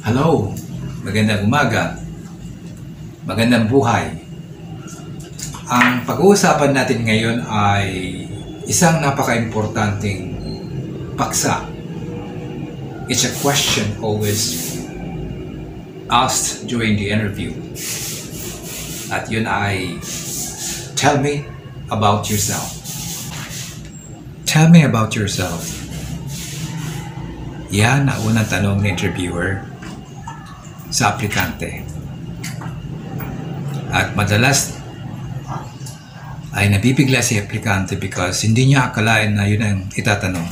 Hello, magandang umaga, magandang buhay. Ang pag-uusapan natin ngayon ay isang napaka-importanting paksa. It's a question always asked during the interview. At yun ay, tell me about yourself. Tell me about yourself. Yan ang unang tanong ng interviewer sa aplikante. At madalas ay nabibigla si aplikante because hindi niya akalain na yun ang itatanong.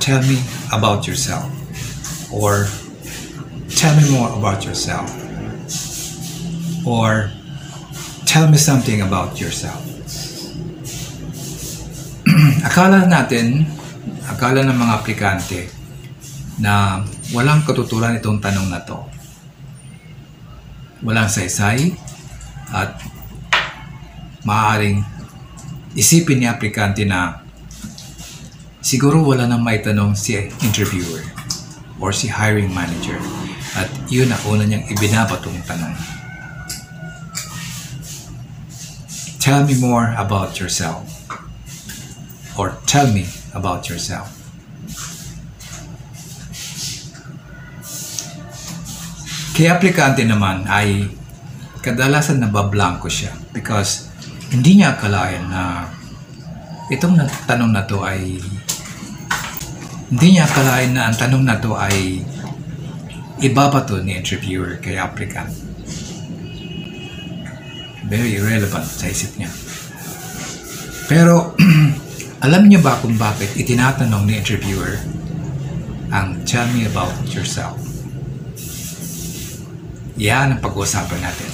Tell me about yourself. Or tell me more about yourself. Or tell me something about yourself. Akala ng mga aplikante na walang katuturan itong tanong na to. Walang saysay at maaaring isipin ni aplikante na siguro wala nang maitanong si interviewer or si hiring manager at yun ang una niyang ibinabatong tanong. Tell me more about yourself. Or tell me about yourself. Kaya aplikante naman ay kadalasan nabablanko siya because hindi niya akalain na itong tanong na to ay ang tanong na to ay ibabato ni interviewer kay applicant. Very irrelevant sa isip niya. Pero alam niyo ba kung bakit itinatanong ni interviewer ang tell me about yourself? Yan ang pag-uusapan natin.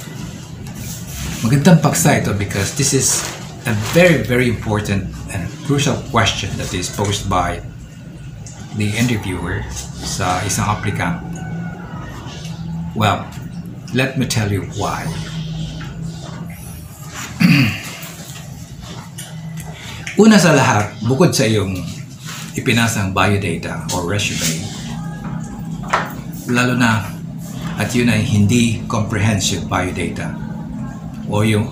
Magandang paksa ito because this is a very, very important and crucial question that is posed by the interviewer sa isang applicant. Well, let me tell you why. Una sa lahat, bukod sa iyong ipinasang biodata or resume, lalo na at yun ay hindi comprehensive biodata o yung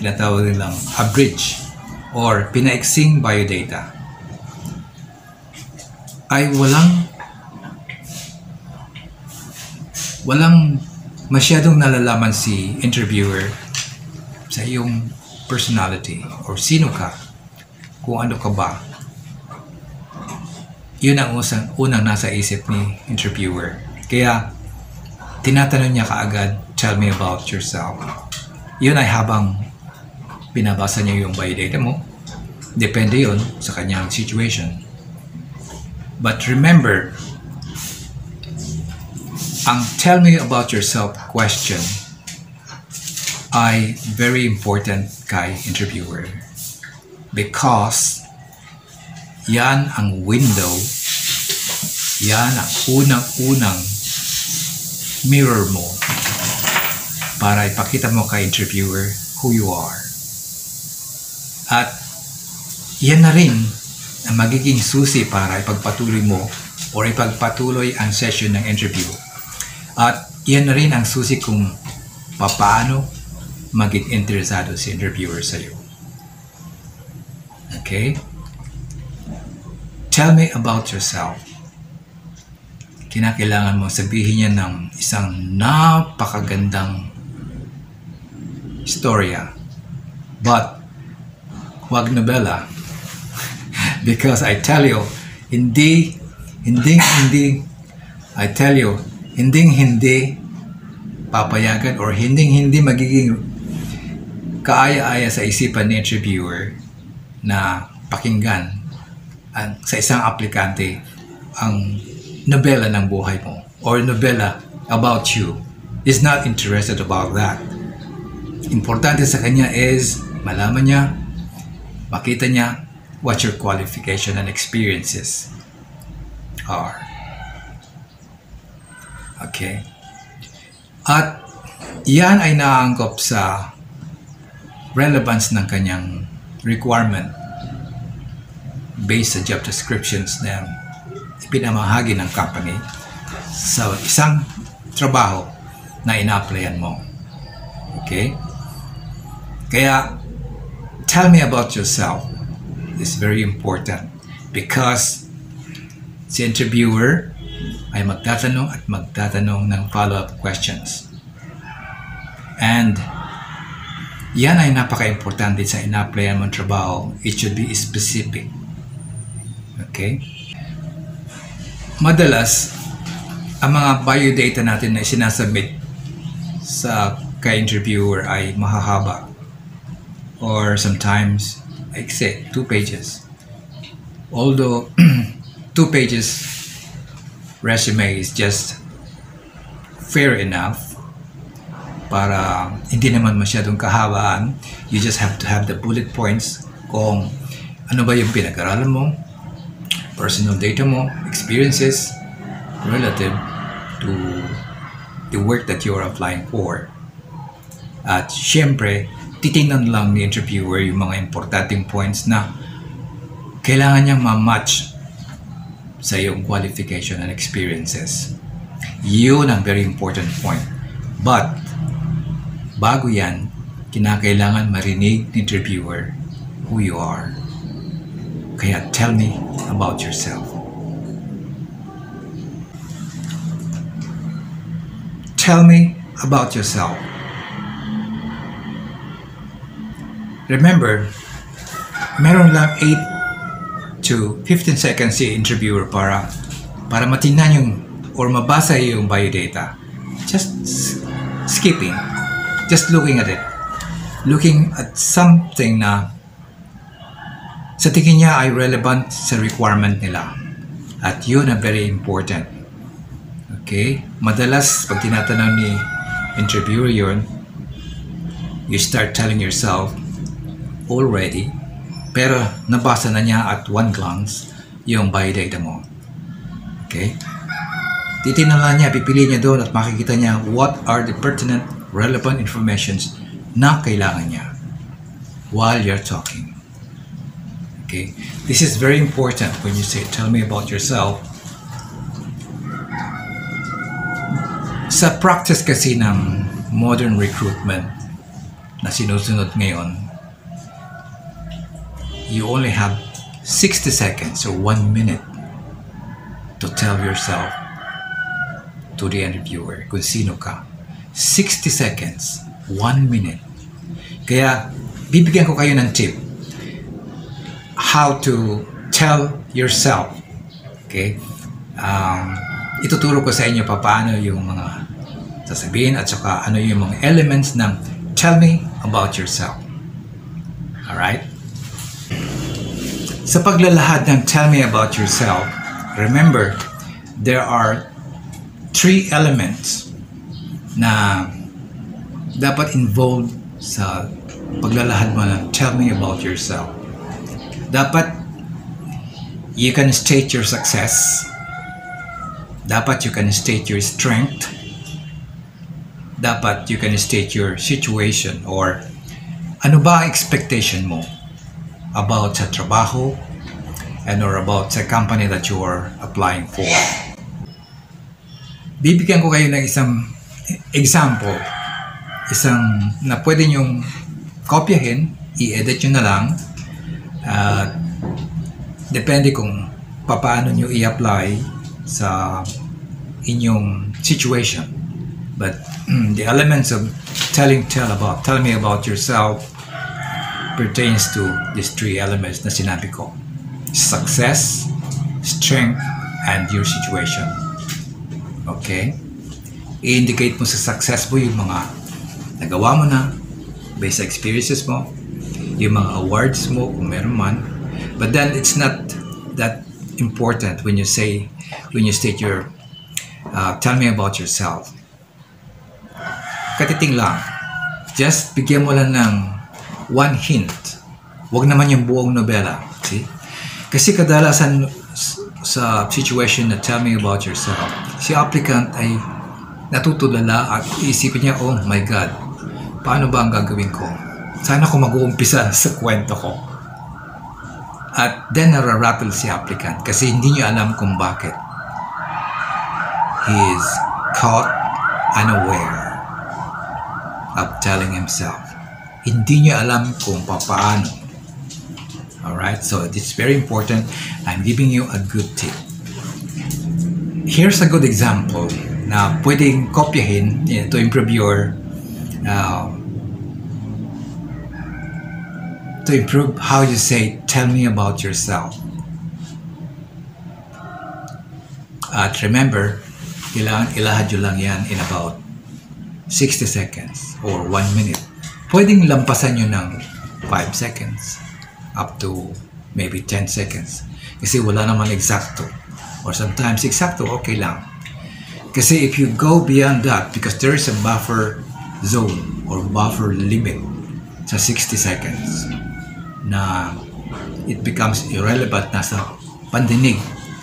tinatawag nilang abridged or pinaiksing biodata, ay walang masyadong nalalaman si interviewer sa iyong personality or sino ka, kung ano ka ba. Yun ang unang nasa isip ni interviewer. Kaya tinatanong niya kaagad, tell me about yourself. Yun ay habang binabasa niya yung biodata mo. Depende yun sa kanyang situation. But remember, ang tell me about yourself question ay very important kay interviewer. Because yan ang window, yan ang unang-unang mirror mo para ipakita mo kay interviewer who you are. At yan na rin ang magiging susi para ipagpatuloy mo or ipagpatuloy ang session ng interview. At yan na rin ang susi kung paano maging interesado si interviewer sa iyo. Okay? Tell me about yourself. Kinakailangan mo sabihin niya ng isang napakagandang istorya. But, wag nobela. Because I tell you, hindi papayagan or hindi magiging kaaya-aya sa isipan ni interviewer na pakinggan sa isang aplikante ang nobela ng buhay mo or nobela about you. Is not interested about that. Importante sa kanya is malaman niya, makita niya what your qualification and experiences are. Okay? At yan ay naaangkop sa relevance ng kanyang requirement based sa job descriptions na ipinamahagi ng company sa isang trabaho na ina-applyan mo. Okay? Kaya, tell me about yourself is very important because si interviewer ay magtatanong at magtatanong ng follow-up questions. And yan ay napaka-importante sa ina-applyan mong trabaho. It should be specific. Okay? Madalas, ang mga biodata natin na sinasubmit sa ka-interviewer ay mahahaba. Or sometimes, like say, 2 pages. Although, 2 pages resume is just fair enough para hindi naman masyadong kahabaan. You just have to have the bullet points kung ano ba yung pinag-aralan mo, personal data mo, experiences relative to the work that you're applying for. At syempre, titingnan lang ni interviewer yung mga importanteng points na kailangan niyang ma-match sa iyong qualification and experiences. Yun ang very important point. But, bago yan, kinakailangan marinig ni interviewer who you are. Kaya tell me about yourself. Tell me about yourself. Remember, meron lang 8 to 15 seconds si interviewer para matingnan yung or mabasa yung biodata. Just skipping. Just looking at it. Looking at something na sa tingin niya ay relevant sa requirement nila. At yun ang very important. Okay? Madalas, pag tinatanong ni interviewer yun, you start telling yourself already, pero nabasa na niya at one glance yung biodata mo. Okay? Titignan lang niya, pipili niya doon at makikita niya what are the pertinent, relevant informations na kailangan niya while you're talking. Okay? This is very important when you say, tell me about yourself. Sa practice kasi ng modern recruitment na sinusunod ngayon, you only have 60 seconds or 1 minute to tell yourself to the interviewer kung sino ka. 60 seconds, 1 minute. Kaya, bibigyan ko kayo ng tip how to tell yourself. Okay? Ituturo ko sa inyo paano yung mga sasabihin at saka ano yung mga elements ng tell me about yourself. Alright? Sa paglalahad ng tell me about yourself, remember, there are 3 elements na dapat involved sa paglalahad mo ng tell me about yourself. Dapat you can state your success. Dapat you can state your strength. Dapat you can state your situation or ano ba ang expectation mo about sa trabaho and or about sa company that you are applying for. Bibigyan ko kayo ng isang example, isang na pwede nyong kopyahin, i-edit nyo na lang, depende kung paano nyo i-apply sa inyong situation. But the elements of tell me about yourself pertains to these 3 elements na sinabi ko. Success, strength, and your situation. Okay? I-indicate mo sa success mo yung mga nagawa mo na based sa experiences mo, yung mga awards mo kung meron man. But then it's not that important when you state your tell me about yourself. Katiting lang. Just bigyan mo lang ng 1 hint. Huwag naman yung buong nobela. See? Kasi kadalasan sa situation na tell me about yourself, si applicant ay natutulala at iisipin niya, oh my God, paano ba ang gagawin ko? Sana ko mag-uumpisa sa kwento ko. At then nararattle si applicant kasi hindi niya alam kung bakit. he is caught unaware of telling himself. Hindi niya alam kung paano. Alright, so it's very important. I'm giving you a good tip. Here's a good example na pwedeng kopyahin to improve your to improve how you say, tell me about yourself. At remember, ilahad nyo lang yan in about 60 seconds or 1 minute. Pwedeng lampasan nyo ng 5 seconds up to maybe 10 seconds. Kasi wala naman eksakto. Or sometimes eksakto, okay lang. Kasi if you go beyond that, because there is a buffer zone or buffer limit sa 60 seconds na it becomes irrelevant na sa pandinig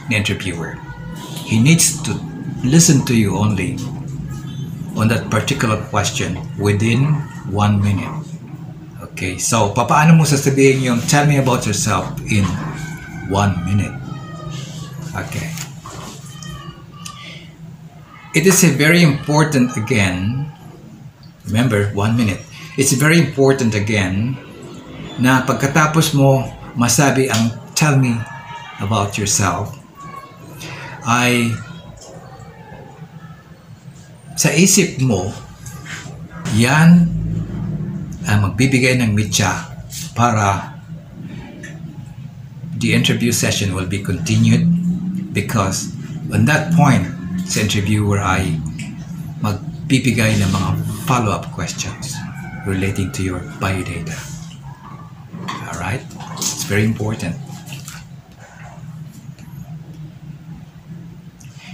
ni interviewer. He needs to listen to you only on that particular question within 1 minute. Okay, so paano mo sasabihin yung tell me about yourself in 1 minute? Okay. It is a very important again, remember 1 minute, it's very important again na pagkatapos mo masabi ang tell me about yourself, ay sa isip mo, yan ang magbibigay ng mitya para the interview session will be continued, because on that point, sa interviewer ay magbibigay ng mga follow-up questions relating to your biodata. Alright? It's very important.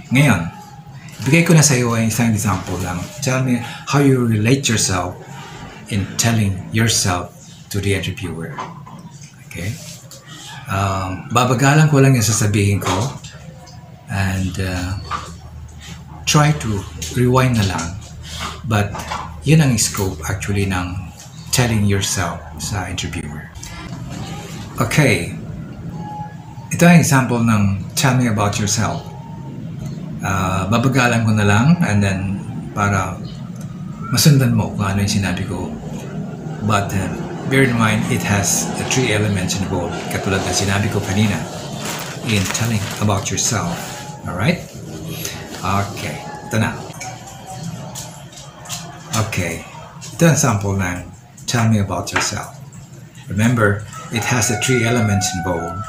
Ngayon, bigay ko na sa iyo ang isang example lang. Tell me how you relate yourself in telling yourself to the interviewer. Okay? Babagalan ko lang yung sasabihin ko and try to rewind na lang. But yun ang scope actually ng telling yourself sa interviewer. Okay. Ito ang example ng tell me about yourself. Babagalan ko na lang and then para masundan mo kung ano yung sinabi ko. But bear in mind, it has 3 elements involved, katulad na sinabi ko kanina in telling about yourself. Alright? Okay. Ito na. Okay. Ito ang sample ng tell me about yourself. Remember, it has the 3 elements involved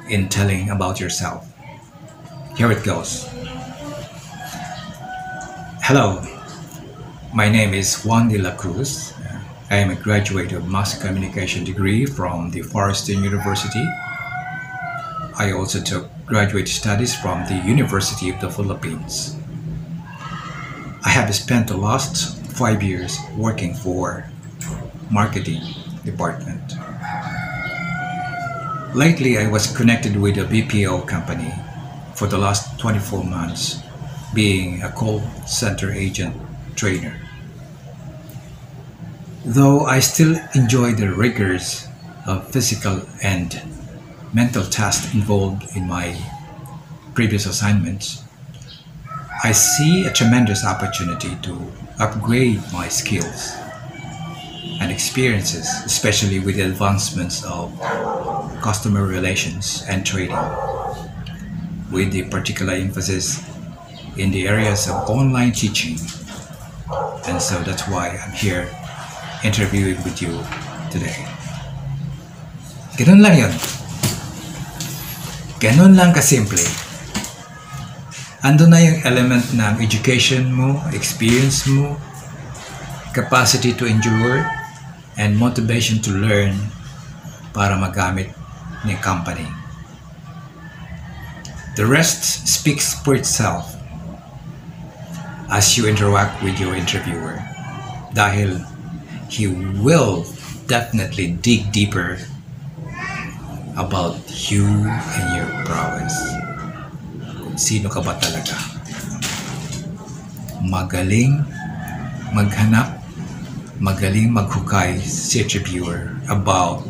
in telling about yourself. Here it goes. Hello, my name is Juan de la Cruz. I am a graduate of Mass Communication degree from the Forest University. I also took graduate studies from the University of the Philippines. I have spent the last 5 years working for marketing department. Lately, I was connected with a BPO company for the last 24 months, being a call center agent trainer. Though I still enjoy the rigors of physical and mental tasks involved in my previous assignments, I see a tremendous opportunity to upgrade my skills and experiences, especially with the advancements of customer relations and trading, with the particular emphasis in the areas of online teaching. And so that's why I'm here interviewing with you today. Ganun lang yun. Ganun lang kasimple. Ando na yung element ng education mo, experience mo, capacity to endure, and motivation to learn para magamit ng company. The rest speaks for itself as you interact with your interviewer, dahil he will definitely dig deeper about you and your prowess. Kung sino ka ba talaga. Magaling maghanap, magaling maghukay si interviewer about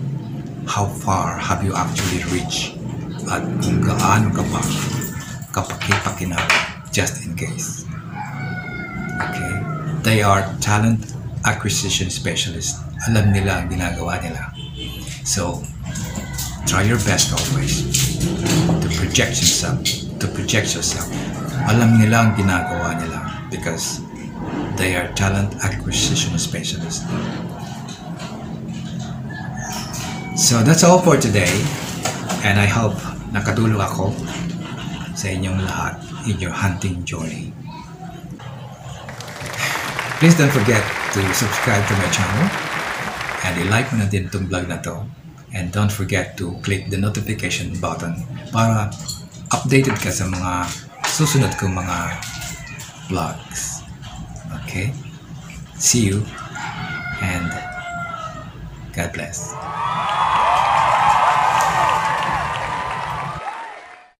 how far have you actually reached at kung gaano ka ba kapaki-pakinab, just in case. Okay? They are talent acquisition specialists. Alam nila ang ginagawa nila. So, try your best always to project yourself. Alam nila ang ginagawa nila because they are talent acquisition specialists. So that's all for today, and I hope nakatulong ako sa inyong lahat in your hunting journey. Please don't forget to subscribe to my channel and i-like mo na din itong vlog na to, and don't forget to click the notification button para updated ka sa mga susunod kong mga vlogs. Okay? See you and God bless.